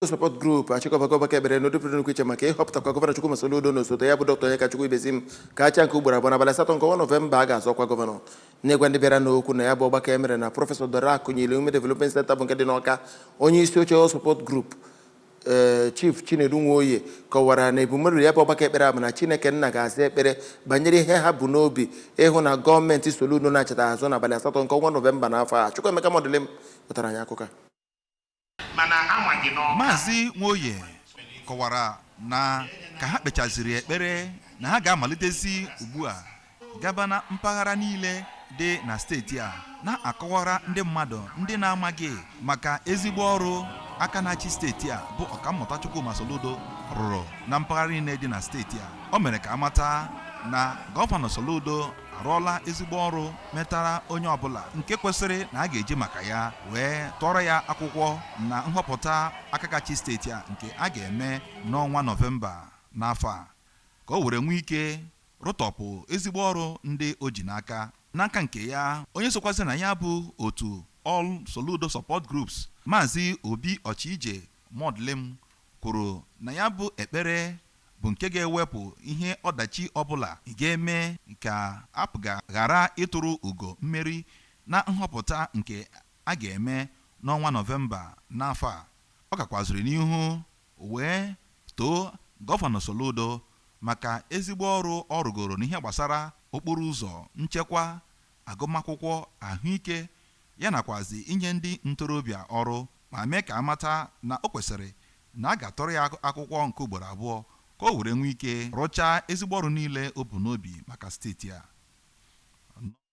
support group Chikobara Ekpere no different kwiche maka ịhọpụtakwa gọvanọ Chukwuma Soludo n'osote ya bụ Dr. Onyeka Chukwuibezim ka acha nke ugboro abụọ n'abalị 8 nke Nọvemba a ga-azọkwa gọvanọ. N'egwa ndị bịara n'okwu na ya bụ ọgbakọ emere na Prọfesọ Dorak Nyile Ume Development Center bụ nke dị n'Awka, onye isi oche support group Chief Chinedu Nwoye kọwara na ebumnobi ya bụ ọgbakọ ekpere abụ na Chineke nna ga-aza ekpere banyere ihe ha bụ n'obi ịhụ na gọọmenti Soludo na-achata azụ n'abalị 8 nke Nọvemba n'afọ a. Chukwuemeka Modelim pụtara anyị akụkọ. Maazị Nwoye kọwara na ka ha kpechaziri ekpere na ha ga-amalitezi ugbu a gaba na mpaghara niile dị na steeti a na-akọwara ndị mmadụ ndị na-amaghị maka ezigbo ọrụ aka na-achị steeti a bụ Ọkammụta Chukwuma Soludo rụrụ na mpaghara niile dị na steeti a. O mere ka amata na gọvanọ Soludo arụọla ezigbo ọrụ metara onye ọbụla nke kwesịrị na a ga-eji maka ya wee tọrọ ya akwụkwọ na nhọpụta akakachi steeti a nke a ga-eme n'ọnwa Nọvemba n'afọ a ka o were nwee ike rụtọpụ ezigbo ọrụ ndị o ji n'aka. N'aka nke ya, onye sokwazi na ya bụ otu All Soludo Support Groups Maazị Obi Ọchịije Modelim kwuru na ya bụ ekpere bụ nke ga-ewepụ ihe ọdachi ọbụla ga-eme ka apụga ghara ịtụrụ ugo mmeri na nhọpụta nke a ga-eme n'ọnwa Nọvemba n'afọ a. Ọ gakwaziri n'ihu wee too gọvanọ Soludo maka ezigbo ọrụ ọ rụgoro n'ihe gbasara okporo ụzọ, nchekwa, agụmakwụkwọ, ahụike ya nakwazi inye ndị ntorobịa ọrụ, ma mee ka amata na o kwesịrị na a ga-atọrọ ya akwụkwọ nke ugboro abụọ ka o were nwee ike rụchaa ezigbo ọrụ niile o bu n'obi maka steeti a.